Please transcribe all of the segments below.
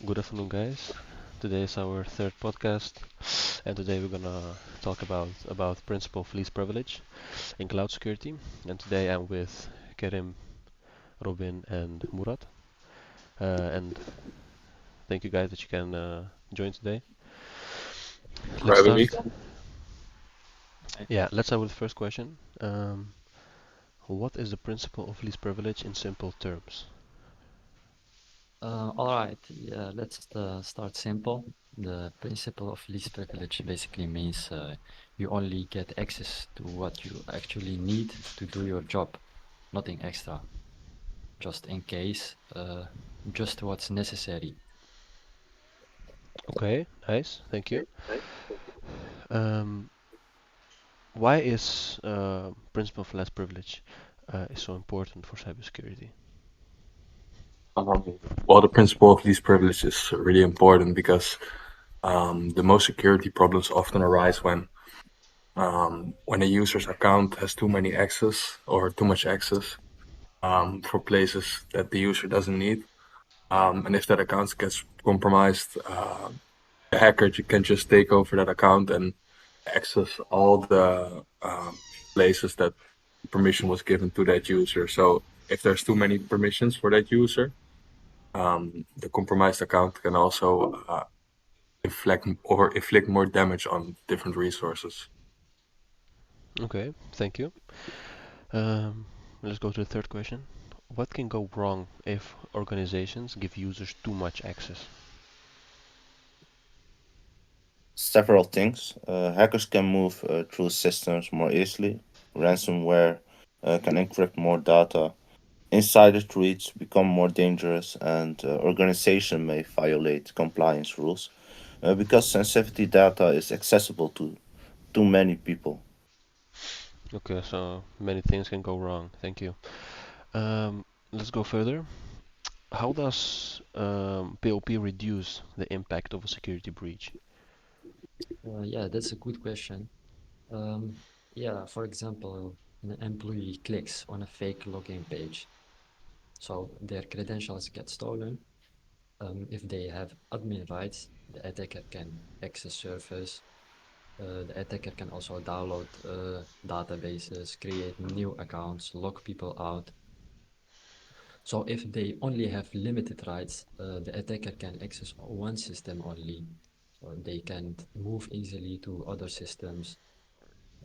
Good afternoon, guys. Today is our third podcast, and today we're gonna talk about principle of least privilege in cloud security. And today I'm with Kerim, Robin, and Murat. And thank you guys that you can join today. For Let's having start. me. Yeah, let's start with the first question. What is the principle of least privilege in simple terms? All right, yeah, let's start simple. The principle of least privilege basically means you only get access to what you actually need to do your job, nothing extra, just in case, just what's necessary. Okay, nice. Thank you. Um, why is principle of less privilege is so important for cybersecurity? Well, the principle of least privilege is really important because the most security problems often arise when a user's account has too many access or too much access for places that the user doesn't need. And if that account gets compromised, the hacker can just take over that account and access all the places that permission was given to that user. So if there's too many permissions for that user, the compromised account can also inflict more damage on different resources. Okay, thank you. Um, let's go to the third question. What can go wrong if organizations give users too much access? Several things. Hackers can move through systems more easily. Ransomware can encrypt more data. Insider threats become more dangerous, and organization may violate compliance rules because sensitivity data is accessible to too many people. Okay, so many things can go wrong. Thank you. Let's go further. How does PoP reduce the impact of a security breach? Yeah, that's a good question. Um, yeah, for example, an employee clicks on a fake login page, so their credentials get stolen. If they have admin rights, the attacker can access servers. The attacker can also download databases, create new accounts, lock people out. So if they only have limited rights, the attacker can access one system only. So they can't move easily to other systems.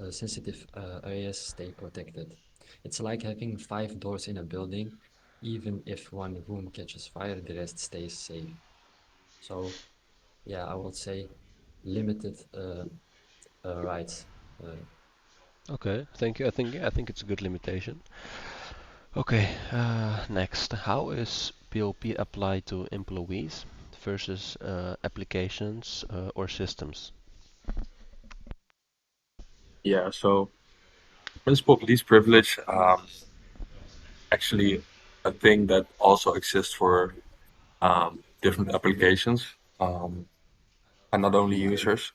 Sensitive areas stay protected. It's like having five doors in a building. Even if one room catches fire, the rest stays safe. So yeah, I would say limited rights. Uh, Okay, thank you. I think it's a good limitation. Okay, next. How is PoP applied to employees versus applications or systems? Yeah, so principle of least privilege actually a thing that also exists for different applications and not only users.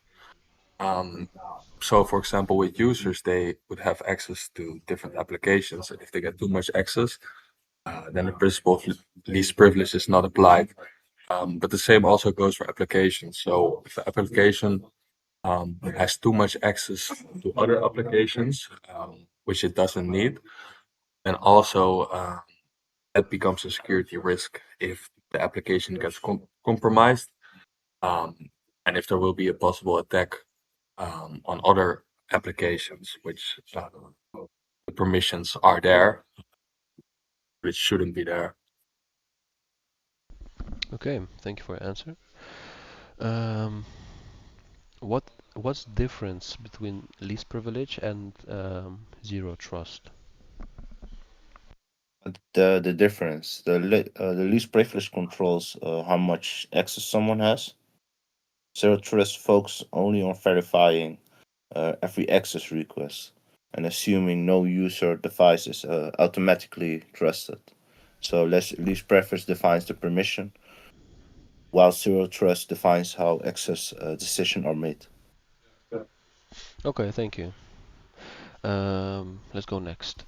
Um, so, for example, with users, they would have access to different applications, and if they get too much access, then the principle of least privilege is not applied. But the same also goes for applications. So, if the application has too much access to other applications, which it doesn't need, then also that becomes a security risk if the application gets compromised, um, and if there will be a possible attack on other applications, which the permissions are there, which shouldn't be there. Okay, thank you for your answer. Um, what what's the difference between least privilege and zero trust? The difference, the least privilege controls how much access someone has. Zero trust focuses only on verifying every access request and assuming no user device is automatically trusted. So least preference defines the permission, while zero trust defines how access decisions are made. Okay, thank you. Let's go next.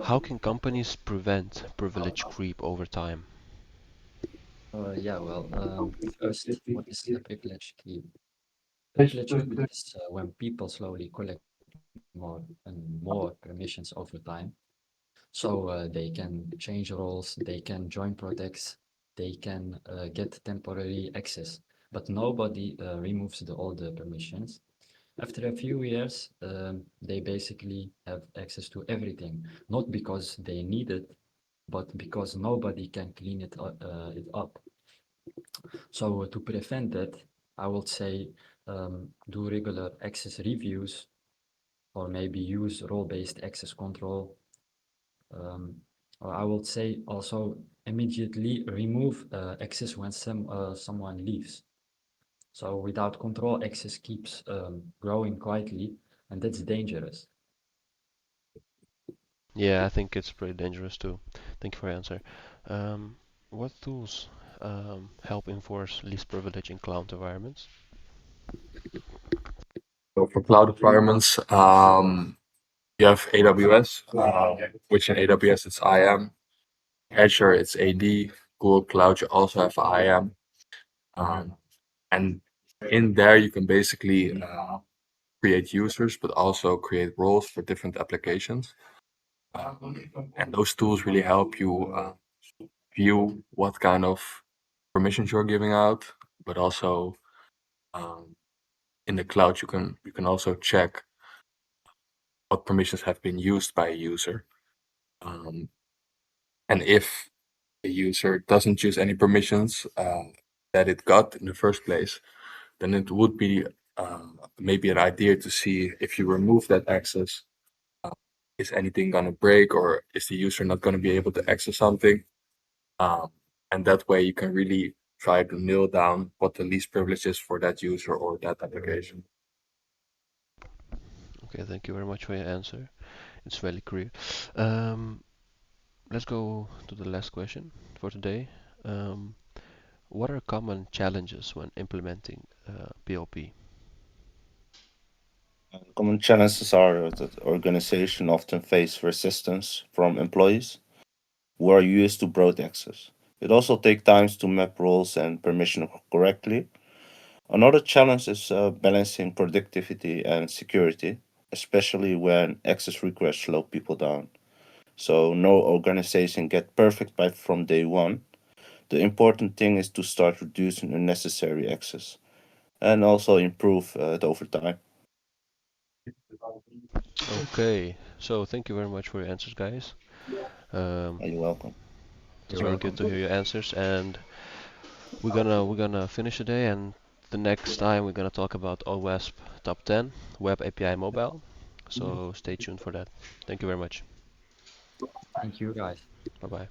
How can companies prevent privilege creep over time? Yeah, well, first, what is a privilege key? Privilege key is when people slowly collect more and more permissions over time. So they can change roles, they can join projects, they can get temporary access, but nobody removes all the permissions. After a few years, they basically have access to everything, not because they need it, but because nobody can clean it up. So to prevent that, I would say do regular access reviews or maybe use role-based access control. Um, or I would say also immediately remove access when someone leaves. So without control, access keeps growing quietly, and that's dangerous. Yeah, I think it's pretty dangerous too. Thank you for your answer. Um, what tools help enforce least privilege in cloud environments? So for cloud environments, you have AWS, which in AWS it's IAM. Azure it's AD. Google Cloud you also have IAM. Um, and in there you can basically create users, but also create roles for different applications. And those tools really help you view what kind of permissions you're giving out, but also um, in the cloud you can also check what permissions have been used by a user. Um, and if a user doesn't use any permissions that it got in the first place, then it would be maybe an idea to see if you remove that access, uh, is anything going to break or is the user not going to be able to access something? Um, and that way you can really try to nail down what the least privilege is for that user or that application. Okay, thank you very much for your answer. It's very clear. Um, let's go to the last question for today. Um, what are common challenges when implementing PoP? Common challenges are that organizations often face resistance from employees who are used to broad access. It also takes time to map roles and permission correctly. Another challenge is balancing productivity and security, especially when access requests slow people down. So no organization get perfect by from day one. The important thing is to start reducing unnecessary access and also improve it over time. Okay, so thank you very much for your answers, guys. Um, You're welcome. it was You're very good welcome. to hear your answers, and we're gonna finish today. And the next time we're gonna talk about OWASP Top 10 Web API Mobile. So stay tuned for that. Thank you very much. Thank you, guys. Bye bye.